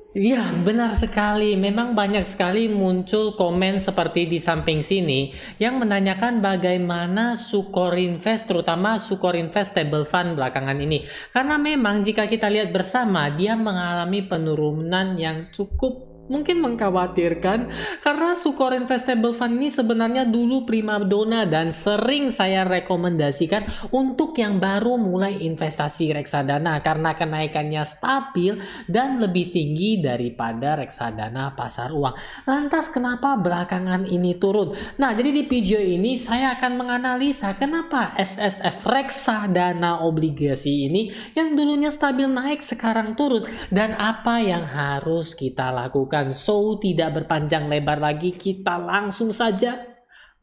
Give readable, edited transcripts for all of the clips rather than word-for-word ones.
Iya, benar sekali. Memang banyak sekali muncul komen seperti di samping sini yang menanyakan bagaimana Sukor Invest, terutama Sukor Invest Stable Fund belakangan ini. Karena memang jika kita lihat bersama, dia mengalami penurunan yang cukup mungkin mengkhawatirkan karena Sukor Investable Fund ini sebenarnya dulu primadona dan sering saya rekomendasikan untuk yang baru mulai investasi reksadana karena kenaikannya stabil dan lebih tinggi daripada reksadana pasar uang. Lantas kenapa belakangan ini turun? Nah, jadi di video ini saya akan menganalisa kenapa SSF reksadana obligasi ini yang dulunya stabil naik sekarang turun dan apa yang harus kita lakukan. So, tidak berpanjang lebar lagi, kita langsung saja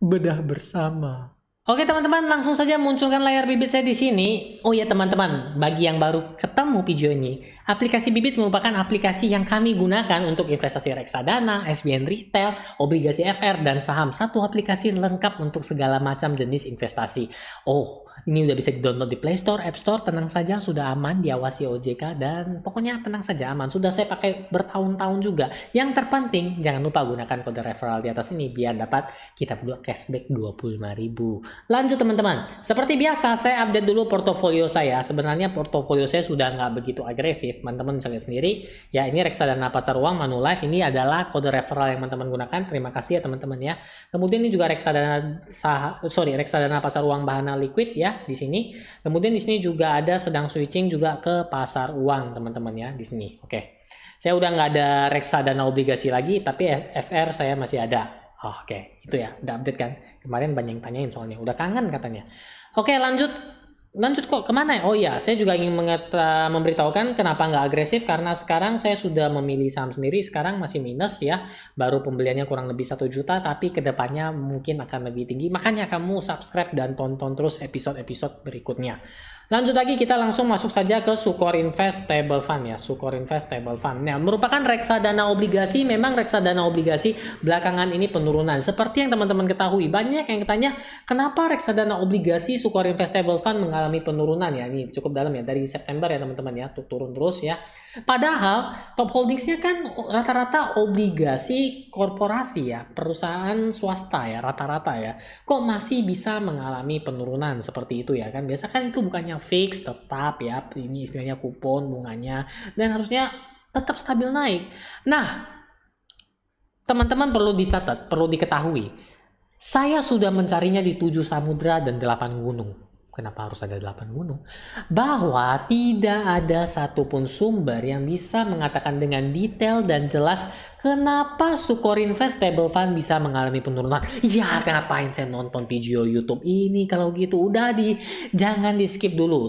bedah bersama. Oke teman-teman, langsung saja munculkan layar Bibit saya di sini. Oh ya teman-teman, bagi yang baru ketemu video ini, aplikasi Bibit merupakan aplikasi yang kami gunakan untuk investasi reksadana, SBN retail, obligasi FR, dan saham. Satu aplikasi lengkap untuk segala macam jenis investasi. Oh, ini udah bisa di-download di Play Store, App Store, tenang saja sudah aman, diawasi OJK, dan pokoknya tenang saja aman. Sudah saya pakai bertahun-tahun juga. Yang terpenting, jangan lupa gunakan kode referral di atas ini biar dapat kita berdua cashback 25.000. Lanjut teman-teman, seperti biasa saya update dulu portofolio saya. Sebenarnya portofolio saya sudah nggak begitu agresif, teman-teman bisa lihat sendiri. Ya ini reksadana pasar uang Manulife, ini adalah kode referral yang teman-teman gunakan. Terima kasih ya teman-teman ya. Kemudian ini juga reksadana pasar uang Bahana Liquid ya di sini. Kemudian di sini juga ada sedang switching juga ke pasar uang teman-teman ya di sini. Oke. Saya udah nggak ada reksadana obligasi lagi, tapi FR saya masih ada. Oh, oke, itu ya, udah update kan? Kemarin banyak yang tanyain soalnya, udah kangen katanya. Oke, lanjut. Lanjut kok, kemana ya? Oh iya, saya juga ingin memberitahukan kenapa nggak agresif, karena sekarang saya sudah memilih saham sendiri, sekarang masih minus ya. Baru pembeliannya kurang lebih 1 juta, tapi kedepannya mungkin akan lebih tinggi. Makanya kamu subscribe dan tonton terus episode-episode berikutnya. Lanjut lagi, kita langsung masuk saja ke Sukor Invest Stable Fund ya. Sukor Invest Stable Fund. Nah, merupakan reksadana obligasi. Memang reksadana obligasi belakangan ini penurunan. Seperti yang teman-teman ketahui, banyak yang tanya kenapa reksadana obligasi Sukor Invest Stable Fund mengalami penurunan ya. Ini cukup dalam ya, dari September ya teman-teman ya, turun terus ya. Padahal top holdingsnya kan rata-rata obligasi korporasi ya, perusahaan swasta ya, rata-rata ya. Kok masih bisa mengalami penurunan seperti itu ya kan? Biasa kan itu bukannya fix tetap ya, ini istilahnya kupon bunganya, dan harusnya tetap stabil naik. Nah, teman-teman perlu dicatat, perlu diketahui, saya sudah mencarinya di 7 samudra dan 8 gunung. Kenapa harus ada 8 gunung? Bahwa tidak ada satupun sumber yang bisa mengatakan dengan detail dan jelas kenapa Sukor Invest Stable Fund bisa mengalami penurunan. Ya, kenapain saya nonton video YouTube ini kalau gitu? Jangan di skip dulu.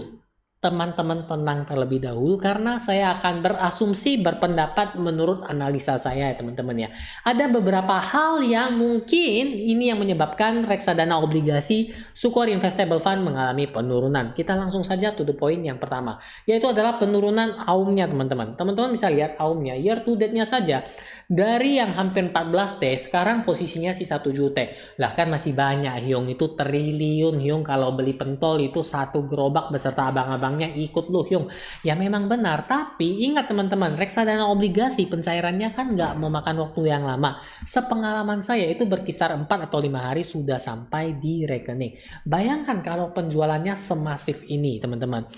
Teman-teman tenang terlebih dahulu karena saya akan berasumsi berpendapat menurut analisa saya ya teman-teman ya. Ada beberapa hal yang mungkin ini yang menyebabkan reksadana obligasi Sukor Investable Fund mengalami penurunan. Kita langsung saja to the point yang pertama, yaitu adalah penurunan AUM-nya teman-teman. Teman-teman bisa lihat AUM-nya year to date-nya saja. Dari yang hampir 14T, sekarang posisinya sisa 7T. Lah kan masih banyak, Hyung itu triliun, Hyung kalau beli pentol itu satu gerobak beserta abang-abangnya ikut lu, Hyung. Ya memang benar, tapi ingat teman-teman, reksadana obligasi pencairannya kan nggak memakan waktu yang lama. Sepengalaman saya itu berkisar 4 atau 5 hari sudah sampai di rekening. Bayangkan kalau penjualannya semasif ini, teman-teman.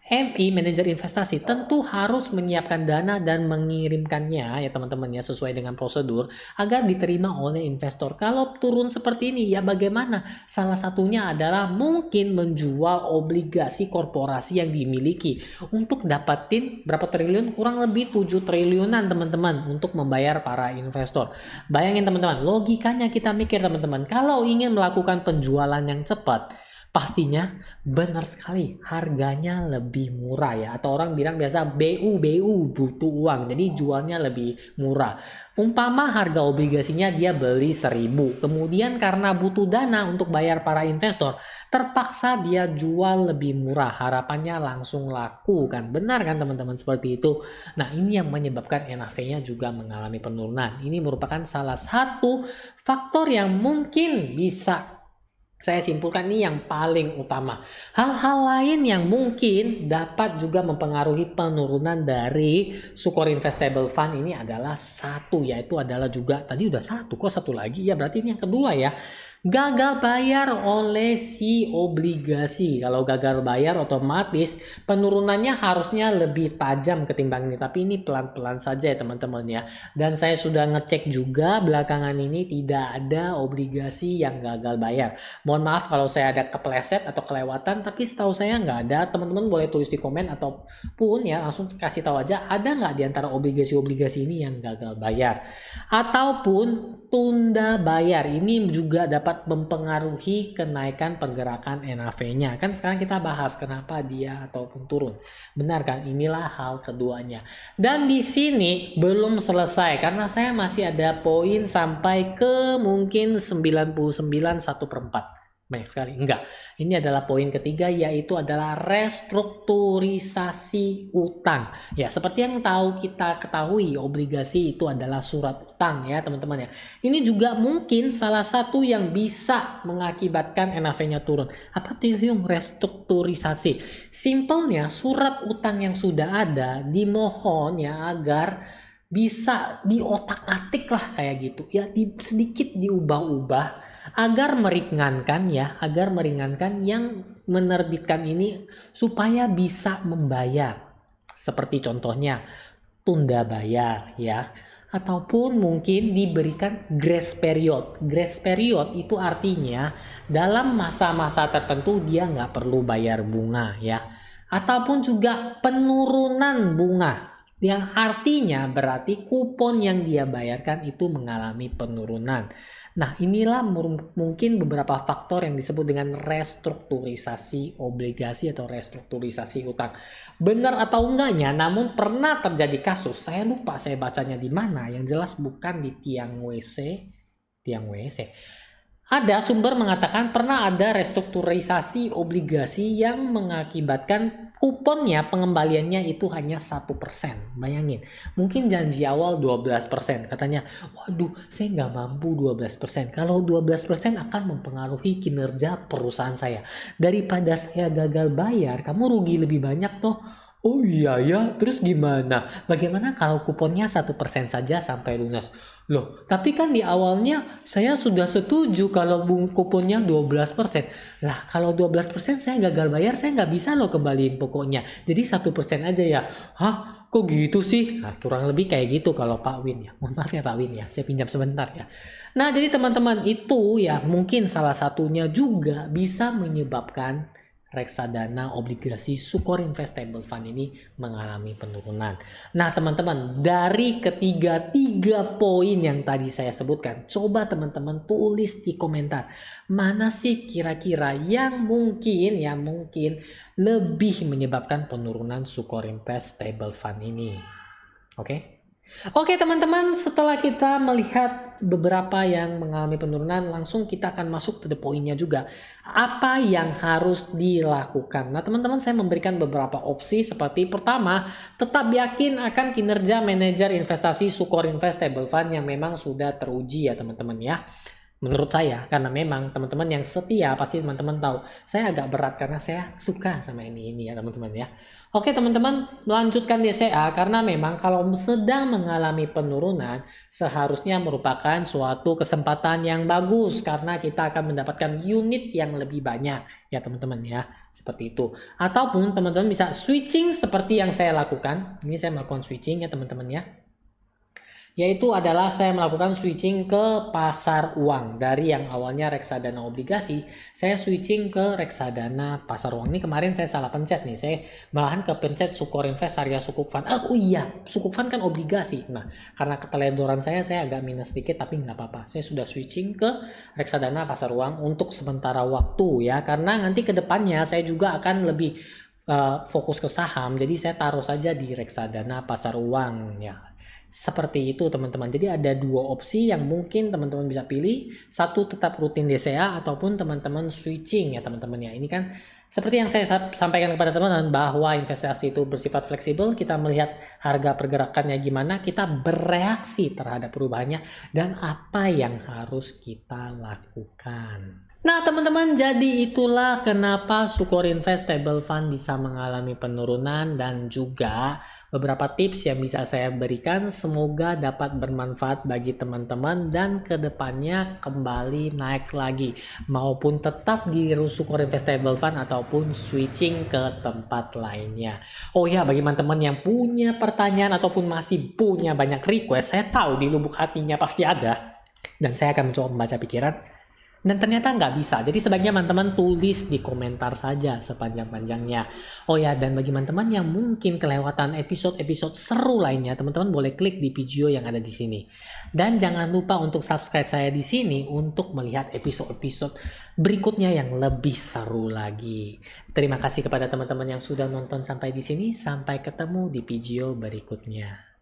MI, manajer investasi, tentu harus menyiapkan dana dan mengirimkannya ya teman-teman ya sesuai dengan prosedur agar diterima oleh investor. Kalau turun seperti ini ya bagaimana? Salah satunya adalah mungkin menjual obligasi korporasi yang dimiliki untuk dapatin berapa triliun? Kurang lebih 7 triliunan teman-teman untuk membayar para investor. Bayangin teman-teman, logikanya kita mikir teman-teman, kalau ingin melakukan penjualan yang cepat, pastinya benar sekali harganya lebih murah ya, atau orang bilang biasa BU butuh uang jadi jualnya lebih murah. Umpama harga obligasinya dia beli 1.000, kemudian karena butuh dana untuk bayar para investor terpaksa dia jual lebih murah, harapannya langsung laku kan, benar kan teman-teman seperti itu. Nah ini yang menyebabkan NAV-nya juga mengalami penurunan. Ini merupakan salah satu faktor yang mungkin bisa Saya simpulkan ini yang paling utama. Hal-hal lain yang mungkin dapat juga mempengaruhi penurunan dari Sukor Investable Fund ini adalah satu, yaitu adalah juga tadi udah satu, kok satu lagi ya, berarti ini yang kedua ya. Gagal bayar oleh si obligasi. Kalau gagal bayar otomatis penurunannya harusnya lebih tajam ketimbang ini. Tapi ini pelan-pelan saja ya teman-teman ya. Dan saya sudah ngecek juga belakangan ini tidak ada obligasi yang gagal bayar. Mohon maaf kalau saya ada kepleset atau kelewatan. Tapi setahu saya nggak ada. Teman-teman boleh tulis di komen ataupun ya langsung kasih tahu aja. Ada nggak di antara obligasi-obligasi ini yang gagal bayar. Ataupun tunda bayar. Ini juga dapat mempengaruhi kenaikan pergerakan NAV-nya. Kan sekarang kita bahas kenapa dia ataupun turun. Benar kan? Inilah hal keduanya. Dan di sini belum selesai karena saya masih ada poin sampai ke mungkin 99 1/4. Banyak sekali. Enggak. Ini adalah poin ketiga, yaitu adalah restrukturisasi utang. Ya, seperti yang kita ketahui, obligasi itu adalah surat utang ya teman-teman ya. Ini juga mungkin salah satu yang bisa mengakibatkan NAV-nya turun. Apa tuh yang restrukturisasi? Simpelnya surat utang yang sudah ada dimohon ya agar bisa diotak-atik lah kayak gitu ya, sedikit diubah-ubah agar meringankan yang menerbitkan ini supaya bisa membayar. Seperti contohnya tunda bayar ya, ataupun mungkin diberikan grace period. Grace period itu artinya dalam masa-masa tertentu dia nggak perlu bayar bunga ya, ataupun juga penurunan bunga. Yang artinya berarti kupon yang dia bayarkan itu mengalami penurunan. Nah, inilah mungkin beberapa faktor yang disebut dengan restrukturisasi obligasi atau restrukturisasi utang. Benar atau enggaknya, namun pernah terjadi kasus, saya lupa saya bacanya di mana, yang jelas bukan di tiang WC. Ada sumber mengatakan pernah ada restrukturisasi obligasi yang mengakibatkan kuponnya pengembaliannya itu hanya 1%. Bayangin, mungkin janji awal 12%. Katanya, waduh saya nggak mampu 12%. Kalau 12% akan mempengaruhi kinerja perusahaan saya. Daripada saya gagal bayar, kamu rugi lebih banyak toh. Oh iya ya, terus gimana? Bagaimana kalau kuponnya 1% saja sampai lunas? Loh, tapi kan di awalnya saya sudah setuju kalau kuponnya 12%. Lah, kalau 12% saya gagal bayar, saya nggak bisa loh kembaliin pokoknya. Jadi 1% aja ya. Hah? Kok gitu sih? Nah, kurang lebih kayak gitu kalau Pak Win ya. Mohon maaf ya Pak Win ya, saya pinjam sebentar ya. Nah, jadi teman-teman itu ya mungkin salah satunya juga bisa menyebabkan reksadana obligasi Sukor Investable Fund ini mengalami penurunan. Nah teman-teman, dari tiga poin yang tadi saya sebutkan, coba teman-teman tulis di komentar mana sih kira-kira yang mungkin lebih menyebabkan penurunan Sukor Investable Fund ini. Oke teman-teman, setelah kita melihat beberapa yang mengalami penurunan, langsung kita akan masuk ke poinnya juga. Apa yang harus dilakukan? Nah teman-teman, saya memberikan beberapa opsi seperti pertama, tetap yakin akan kinerja manajer investasi Sukor Investable Fund yang memang sudah teruji ya teman-teman ya. Menurut saya, karena memang teman-teman yang setia pasti teman-teman tahu saya agak berat karena saya suka sama ini ya teman-teman ya. Oke teman-teman, melanjutkan DCA karena memang kalau sedang mengalami penurunan seharusnya merupakan suatu kesempatan yang bagus karena kita akan mendapatkan unit yang lebih banyak ya teman-teman ya, seperti itu. Ataupun teman-teman bisa switching seperti yang saya lakukan. Ini saya melakukan switching ya teman-teman ya. Yaitu adalah saya melakukan switching ke pasar uang. Dari yang awalnya reksadana obligasi, saya switching ke reksadana pasar uang. Ini kemarin saya salah pencet nih, saya malahan kepencet Sukor Invest Syariah Sukuk Fund. Oh iya, Sukuk Fund kan obligasi. Nah, karena keteledoran saya agak minus sedikit, tapi nggak apa-apa. Saya sudah switching ke reksadana pasar uang untuk sementara waktu ya, karena nanti ke depannya saya juga akan lebih fokus ke saham. Jadi saya taruh saja di reksadana pasar uang ya. Seperti itu teman-teman. Jadi ada dua opsi yang mungkin teman-teman bisa pilih. Satu tetap rutin DCA ataupun teman-teman switching ya teman-teman ya. Ini kan seperti yang saya sampaikan kepada teman-teman bahwa investasi itu bersifat fleksibel. Kita melihat harga pergerakannya gimana, kita bereaksi terhadap perubahannya dan apa yang harus kita lakukan. Nah teman-teman, jadi itulah kenapa Sukor Invest Stable Fund bisa mengalami penurunan dan juga beberapa tips yang bisa saya berikan semoga dapat bermanfaat bagi teman-teman dan kedepannya kembali naik lagi maupun tetap di Sukor Invest Stable Fund ataupun switching ke tempat lainnya. Oh ya, bagi teman-teman yang punya pertanyaan ataupun masih punya banyak request, saya tahu di lubuk hatinya pasti ada dan saya akan mencoba membaca pikiran. Dan ternyata nggak bisa, jadi sebaiknya teman-teman tulis di komentar saja sepanjang-panjangnya. Oh ya, dan bagi teman-teman yang mungkin kelewatan episode-episode seru lainnya, teman-teman boleh klik di video yang ada di sini. Dan jangan lupa untuk subscribe saya di sini untuk melihat episode-episode berikutnya yang lebih seru lagi. Terima kasih kepada teman-teman yang sudah nonton sampai di sini, sampai ketemu di video berikutnya.